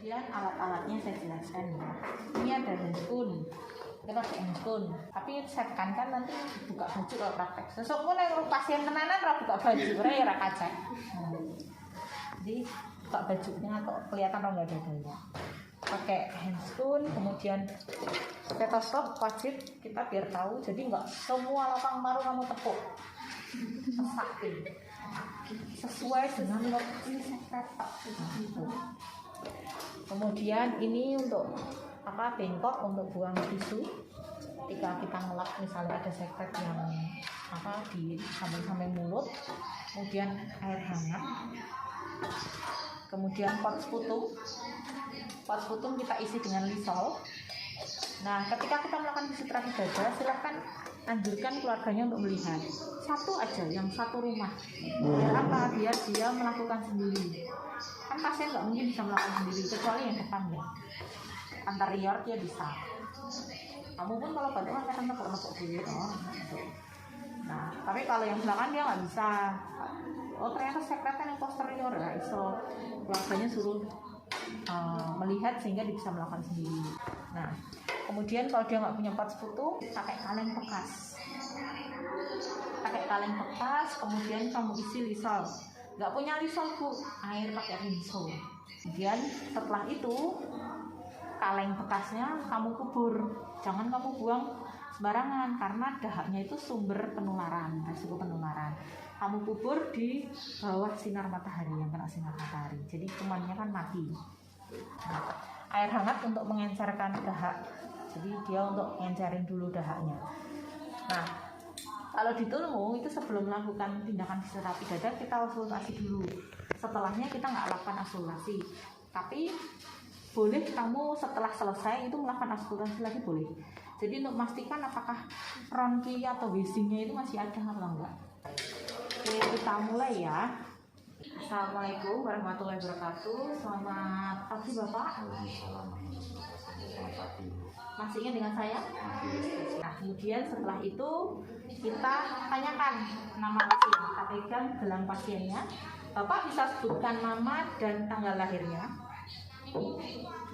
Kemudian alat-alatnya saya jelaskan ya. Ini ada handphone, kita pakai handphone. Tapi saya tekankan nanti buka baju kalau praktek. Sesuk pun yang pasien tenanan ora buka baju, ora ya kacek. Jadi buka bajunya atau kelihatan rongga dadanya. Pakai handphone, kemudian stetoskop wajib kita biar tahu. Jadi nggak semua lapang paru kamu tepuk, sakit. Sesuai dengan lokasi sekret. Kemudian ini untuk apa, bengkok untuk buang tisu ketika kita ngelap, misalnya ada sekret yang apa di samping-samping mulut. Kemudian air hangat, kemudian pot putung kita isi dengan lisol. Nah, ketika kita melakukan fisioterapi dada, silakan anjurkan keluarganya untuk melihat satu aja, yang satu rumah. Biar apa? Biar dia melakukan sendiri. Kan pasien nggak mungkin bisa melakukan sendiri, kecuali yang depan ya. Anterior dia bisa. Kamu pun kalau bantu kan akan nepuk-nepuk dulu. Nah, tapi kalau yang belakang dia nggak bisa. Oh, ternyata sekretnya yang posterior ya, iso keluarganya suruh melihat sehingga dia bisa melakukan sendiri. Nah, kemudian kalau dia nggak punya pot putung, pakai kaleng bekas. Kemudian kamu isi lisol. Nggak punya lisol bu, air pakai rinso. Kemudian setelah itu kaleng bekasnya kamu kubur, jangan kamu buang sembarangan karena dahaknya itu sumber penularan, resiko penularan. Kamu kubur di bawah sinar matahari, yang kena sinar matahari, jadi kumannya kan mati. Nah, air hangat untuk mengencerkan dahak, jadi dia untuk ngencerin dulu dahaknya. Nah, kalau di Tulmu itu sebelum melakukan tindakan fisioterapi dada kita auskultasi dulu. Setelahnya kita nggak lakukan auskultasi, tapi boleh kamu setelah selesai itu melakukan auskultasi lagi boleh. Jadi untuk memastikan apakah ronki atau wheezingnya itu masih ada atau enggak. Oke, kita mulai ya. Assalamualaikum warahmatullahi wabarakatuh. Selamat pagi Bapak. Masih ingat dengan saya? Nah, kemudian setelah itu kita tanyakan nama pasien. Kita pegang gelang pasiennya. Bapak bisa sebutkan nama dan tanggal lahirnya.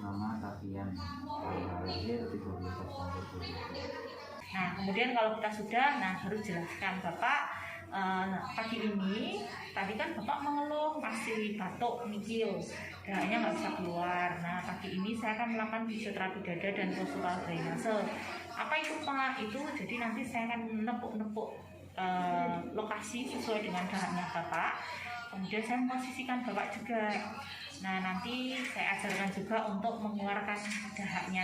Nama Tafian, tanggal lahir 13 September 2020. Nah, kemudian kalau kita sudah, harus jelaskan Bapak pagi ini, tadi kan Bapak mengeluh masih batuk, mikil, dahaknya nggak bisa keluar. Nah, pagi ini saya akan melakukan fisioterapi dada dan postural drainase. Apa itu Pak? Itu jadi nanti saya akan menepuk-nepuk lokasi sesuai dengan dahaknya Bapak. Kemudian saya memposisikan Bapak juga. Nah, nanti saya ajarkan juga untuk mengeluarkan dahaknya.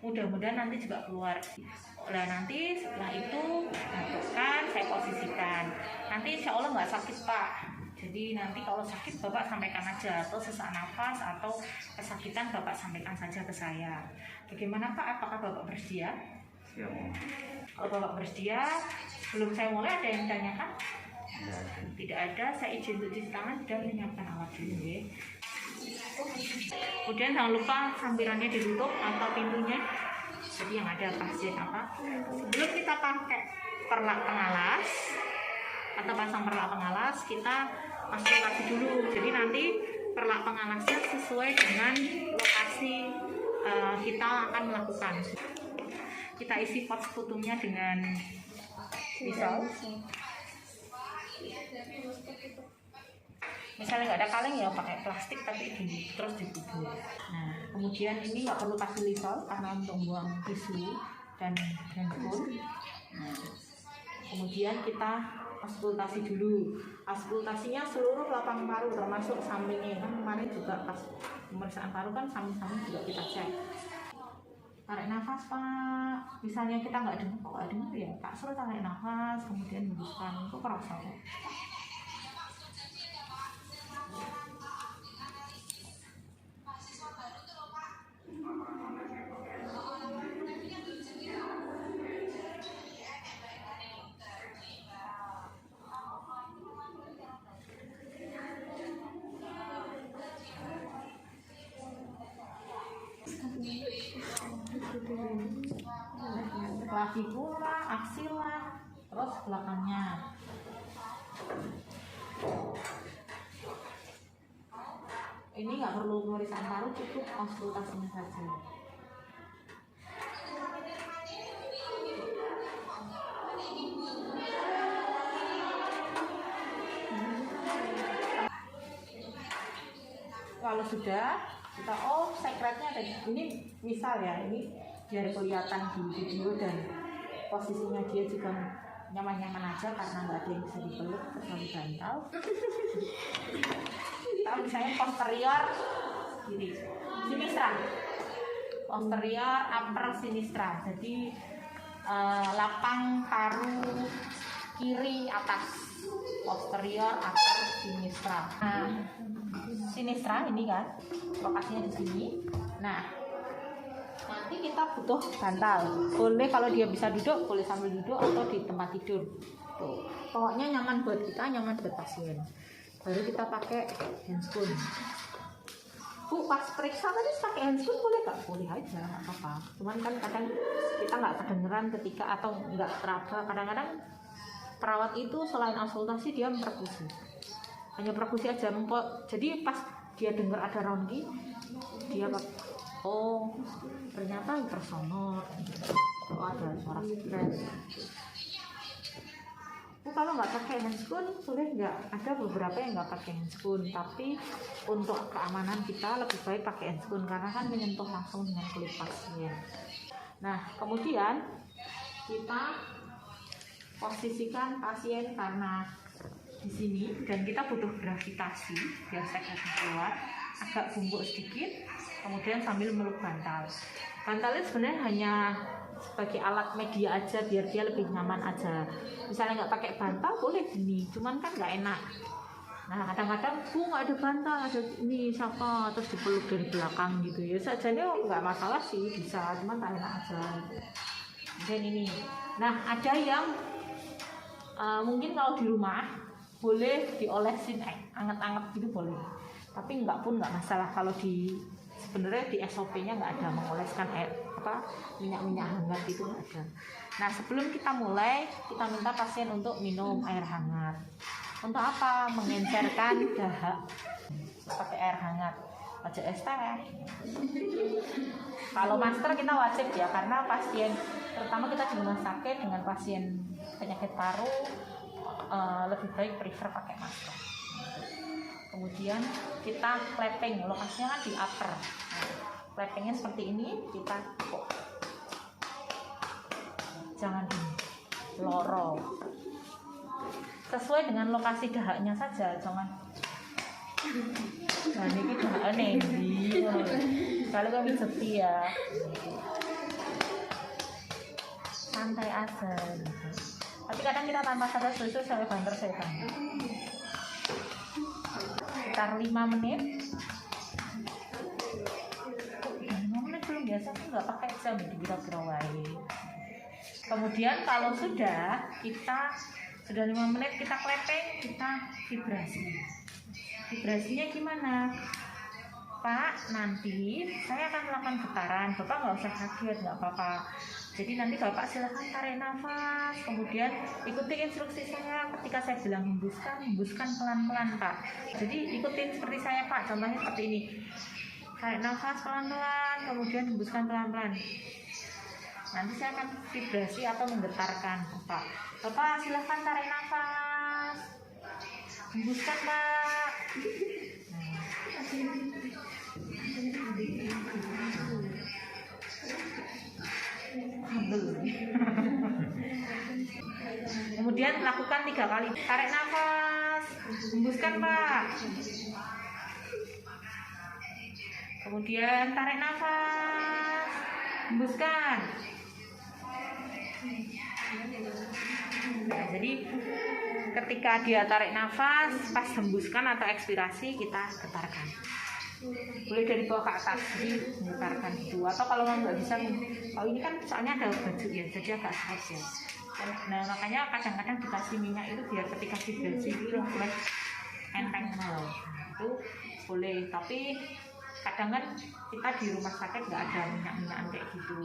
Mudah-mudahan nanti juga keluar. Nah, nanti setelah itu batukkan, saya posisikan. Nanti insya Allah nggak sakit Pak. Jadi nanti kalau sakit Bapak sampaikan aja, atau sesak nafas atau kesakitan Bapak sampaikan saja ke saya. Bagaimana Pak? Apakah Bapak bersedia? Siap. Kalau Bapak bersedia, sebelum saya mulai ada yang ditanyakan? Tidak ada. Saya izin untuk cuci tangan dan menyiapkan alat dulu ya. Kemudian jangan lupa sambirannya ditutup atau pintunya. Jadi yang ada pasien apa? Sebelum kita pakai perlak pengalas atau pasang perlak pengalas, kita auskultasi dulu. Jadi nanti perlak pengalasnya sesuai dengan lokasi kita akan melakukan. Kita isi pot putungnya dengan lisol. Misalnya nggak ada kaleng ya pakai plastik tapi terus dikubur. Nah, kemudian ini nggak perlu kasih lisol karena untuk buang tisu dan handphone. Nah, kemudian kita auskultasi dulu. Auskultasinya seluruh lapang paru termasuk sampingnya. Kan kemarin juga pas pemeriksaan paru kan samping-samping juga kita cek. Tarik nafas Pak. Misalnya kita nggak dengar, kok nggak dengar ya? Kak suruh tarik nafas, kemudian hembuskan. Itu kerasa kok. Clavicula, axilla, terus belakangnya. Ini nggak perlu pemeriksaan paru, cukup konsultasinya saja. Kalau sudah kita sekretnya ada ini, misal ya, ini biar kelihatan di video dan posisinya dia juga nyaman-nyaman aja karena nggak ada yang bisa dipeluk terlalu bantal. Kalau misalnya posterior gini, sinistra, posterior upper sinistra, jadi lapang paru kiri atas, posterior upper sinistra. Nah, sinistra ini kan lokasinya di sini. Nah, nanti kita butuh bantal. Boleh kalau dia bisa duduk, boleh sambil duduk atau di tempat tidur. Tuh. Pokoknya nyaman buat kita, nyaman buat pasien. Baru kita pakai handscoon. Bu, pas periksa tadi pakai handscoon boleh nggak? Boleh aja, nggak apa-apa. Cuman kan kadang kita nggak kedengeran ketika atau nggak teraba. Kadang-kadang perawat itu selain konsultasi dia perkusi. Hanya perkusi aja, jadi pas dia dengar ada rongi, dia ternyata ultrasonor, ada suara stres. Kalau nggak pakai handscoon boleh nggak? Ada beberapa yang nggak pakai handscoon, tapi untuk keamanan kita lebih baik pakai handscoon karena kan menyentuh langsung dengan kulit pasien. Nah, kemudian kita posisikan pasien karena di sini dan kita butuh gravitasi biar sekretnya keluar, agak bungkuk sedikit, kemudian sambil meluk bantal. Bantalnya sebenarnya hanya sebagai alat media aja biar dia lebih nyaman aja. Misalnya nggak pakai bantal boleh gini, cuman kan nggak enak. Nah, kadang-kadang Bu nggak ada bantal, ada ini siapa, terus dipeluk dari belakang gitu ya. Sajanya nggak masalah sih, bisa, cuman tak enak aja. Dan ini, nah ada yang mungkin kalau di rumah boleh diolesin anget-anget gitu boleh, tapi enggak pun nggak masalah. Kalau sebenarnya di SOP-nya nggak ada mengoleskan minyak-minyak hangat itu nggak ada. Nah, sebelum kita mulai kita minta pasien untuk minum air hangat. Untuk apa? Mengencerkan dahak pakai air hangat, aja es teh. Kalau masker kita wajib ya, karena pasien, terutama kita di rumah sakit dengan pasien penyakit paru, lebih baik prefer pakai masker. Kemudian kita clapping, lokasinya kan di upper. Clappingnya seperti ini, kita jangan di loro, sesuai dengan lokasi dahaknya saja, jangan. Nah, ini dahak nendi, kalau kami sepi ya, santai aja. Tapi kadang kita tanpa sadar susu sampai banter saya banget. Sekitar 5 menit. 5 menit belum, biasa tuh nggak pakai jam di kira-kira wae. Kemudian kalau sudah 5 menit kita clapping, kita vibrasi. Vibrasinya gimana? Pak, nanti saya akan melakukan getaran. Bapak nggak usah kaget, nggak apa-apa. Jadi nanti Bapak silahkan tarik nafas, kemudian ikuti instruksi saya ketika saya bilang hembuskan pelan-pelan Pak. Jadi ikutin seperti saya Pak, contohnya seperti ini. Tarik nafas pelan-pelan, kemudian hembuskan pelan-pelan. Nanti saya akan vibrasi atau menggetarkan Bapak. Bapak silahkan tarik nafas, hembuskan Pak. Kemudian lakukan 3 kali. Tarik nafas, hembuskan Pak. Kemudian tarik nafas, hembuskan. Nah, jadi ketika dia tarik nafas, pas hembuskan atau ekspirasi kita getarkan. Boleh dari bawah ke atas, jadi menggetarkan itu. Atau kalau nggak bisa, kalau ini kan soalnya ada baju ya, jadi agak stres ya. Nah, makanya kadang-kadang dikasih minyak itu biar ketika vibrasi itu lebih enteng mau. Itu boleh, tapi kadang kan kita di rumah sakit nggak ada minyak-minyakan kayak gitu.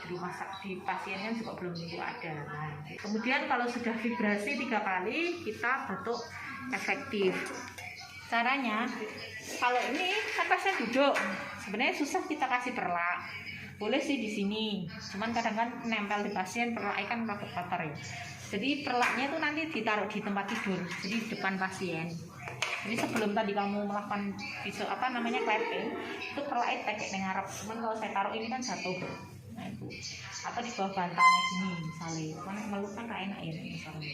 Di rumah sakit, di pasiennya juga belum tentu ada. Nah, kemudian kalau sudah vibrasi 3 kali, kita batuk efektif. Caranya Kalau ini atasnya duduk, sebenarnya susah kita kasih perlak. Boleh sih di sini, cuman kadang kan nempel di pasien, perlaknya kan rada kotor ya. Jadi perlaknya itu nanti ditaruh di tempat tidur, jadi di depan pasien. Jadi sebelum tadi kamu melakukan clapping, itu perlaknya tekek ngarep. Cuman kalau saya taruh ini kan jatuh. Nah itu. Atau di bawah bantalnya gini misalnya. Mana meluk kan gak enak ya misalnya.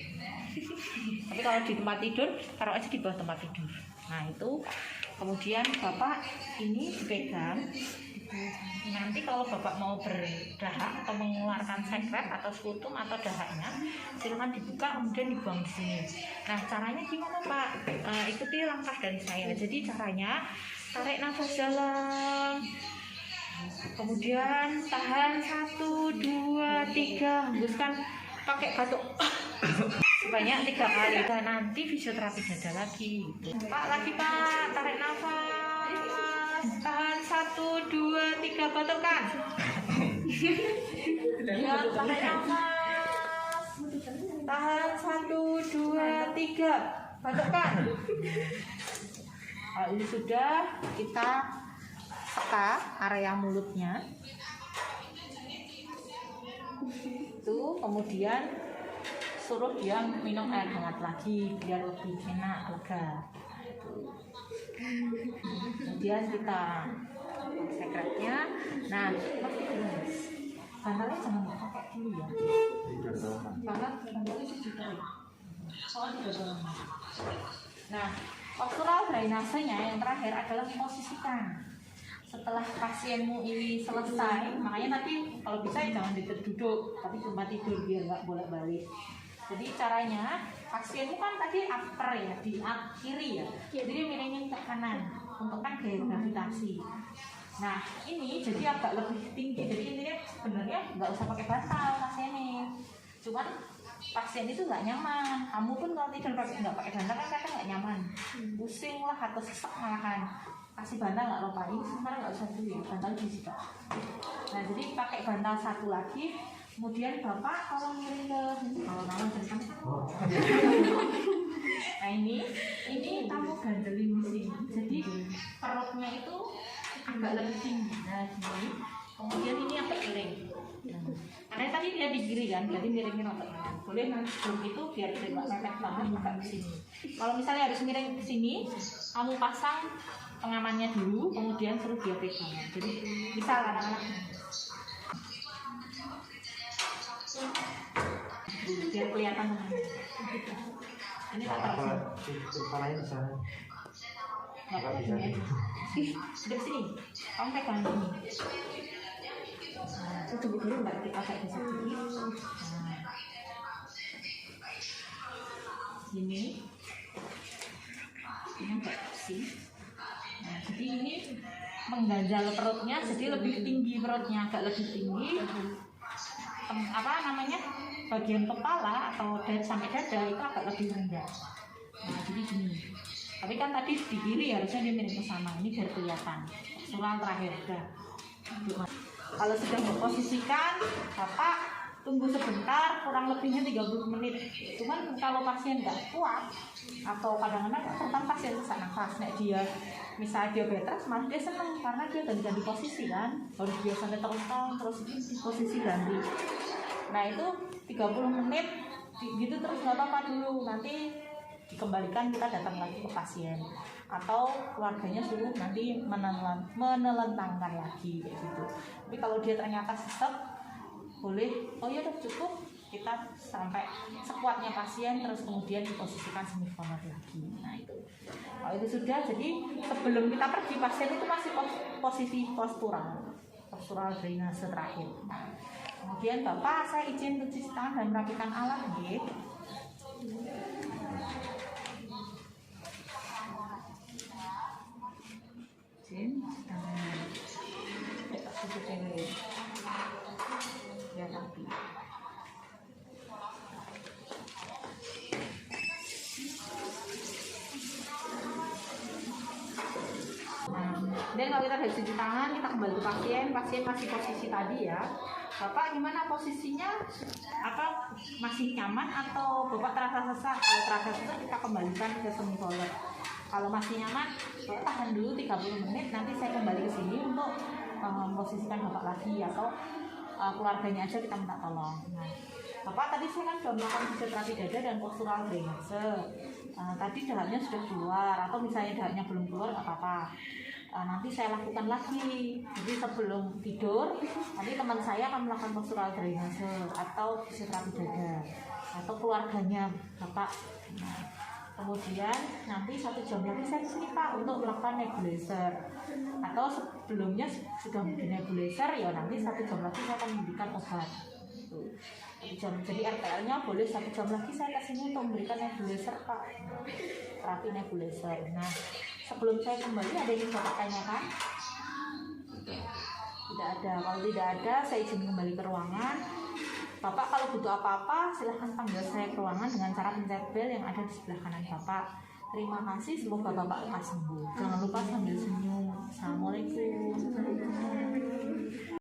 Tapi kalau di tempat tidur, taruh aja di bawah tempat tidur. Nah itu. Kemudian Bapak ini dipegang. Nanti kalau Bapak mau berdahak atau mengeluarkan sekret atau skutum atau dahaknya, silakan dibuka kemudian dibuang di sini. Nah caranya gimana Pak? Ikuti langkah dari saya. Jadi caranya tarik nafas dalam, kemudian tahan 1, 2, 3, hembuskan pakai batuk sebanyak 3 kali. Dan nanti fisioterapi dada lagi. Pak lagi Pak, tarik nafas, tahan 1, 2, 3, batukkan. Ya, tarik nafas, tahan 1, 2, 3, batukkan. Kalau ini sudah, kita seka area mulutnya. Itu kemudian suruh dia minum air hangat lagi biar lebih enak, lega. Kemudian kita sekretnya. Nah, pakai dulu Mas. Bantalnya jangan pakai dulu ya. Bantalnya juga ya. Soalnya tidak lama. Nah, postural drainasenya yang terakhir adalah memposisikan. Setelah pasienmu ini selesai, makanya nanti kalau bisa ya jangan duduk, tapi cuma tidur biar nggak bolak-balik. Jadi caranya, pasienmu kan tadi upper ya, di kiri ya, jadi miringin ke kanan untuk kan gaya gravitasi. Nah ini jadi agak lebih tinggi, jadi intinya sebenarnya nggak usah pakai bantal pasiennya, cuman pasien itu nggak nyaman. Kamu pun kalau tidur nggak pakai bantal kan kadang nggak nyaman, pusing lah atau sesak malahan. Kasih bantal nggak lupa, ini sebenarnya nggak usah dulu ya, bantal bisa Pak. Nah jadi pakai bantal satu lagi, kemudian Bapak kalau miring ke kalau malam jangan. Nah ini kamu gandelin di sini, jadi perutnya itu agak lebih tinggi. Nah gini, kemudian ini agak miring. Karena tadi dia di kiri kan, jadi miringin otot. Boleh nanti sebelum itu biar tidak mepet banget agak ke sini. Kalau misalnya harus miring ke sini, kamu pasang pengamannya dulu, kemudian suruh dia pegang. Jadi misal anak-anak biar kelihatan ini latar kepalanya bisa nggak pakai sini aja dari sini kamu pegang ini. Nah itu dulu nggak kita pakai di sini. Ini nggak bersih. Nah, jadi ini mengganjal perutnya, jadi lebih tinggi perutnya, agak lebih tinggi. Bagian kepala atau sampai dada itu agak lebih rendah. Nah, jadi gini. Tapi kan tadi di kiri harusnya dia miring ke sana. Ini biar kelihatan. Ulang terakhir udah. Kalau sudah memposisikan, Bapak tunggu sebentar, kurang lebihnya 30 menit. Cuman kalau pasien nggak kuat atau kadang-kadang terutama pasien sesak nafas, dia misalnya diabetes, malah dia senang karena dia ganti posisi kan, harus dia sampai terus posisi ganti. Nah itu 30 menit gitu terus nggak apa-apa dulu, nanti dikembalikan kita datang lagi ke pasien atau keluarganya suruh nanti menelentangkan lagi kayak gitu. Tapi kalau dia ternyata sesek, boleh oh ya udah cukup, kita sampai sekuatnya pasien terus kemudian diposisikan semicolor lagi. Nah itu kalau itu sudah, jadi sebelum kita pergi pasien itu masih posisi postural drainase terakhir. Nah, kemudian Bapak saya izin cuci tangan dan merapikan alat nggih. Izin cuci tangan. Ya cuci tangan. Ya rapi. Dan kalau kita dari cuci tangan, kita kembali ke pasien masih posisi tadi ya. Bapak gimana posisinya? Apa masih nyaman atau Bapak terasa sesak? Kalau terasa sesak kita kembalikan ke semicolor. Kalau masih nyaman, Bapak tahan dulu 30 menit, nanti saya kembali ke sini untuk memposisikan Bapak lagi, atau keluarganya aja kita minta tolong. Nah, Bapak tadi saya kan sudah melakukan fisioterapi dada dan postural drainase. Tadi dahaknya sudah keluar, atau misalnya dahaknya belum keluar nggak apa-apa. Nanti saya lakukan lagi. Jadi sebelum tidur, nanti teman saya akan melakukan postural drainase atau fisioterapi dada, atau keluarganya Bapak. Nah, kemudian nanti 1 jam lagi saya kesini Pak untuk melakukan nebulizer, atau sebelumnya sudah di nebulizer ya nanti 1 jam lagi saya akan memberikan obat. Jadi RTL-nya boleh 1 jam lagi saya kesini untuk memberikan nebulizer Pak, terapi nebulizer. Nah, sebelum saya kembali ada yang Bapak tanyakan? Tidak ada. Kalau tidak ada, saya izin kembali ke ruangan. Bapak kalau butuh apa-apa silahkan panggil saya ke ruangan dengan cara pencet bel yang ada di sebelah kanan Bapak. Terima kasih, semoga Bapak lekas sembuh. Jangan lupa sambil senyum. Assalamualaikum.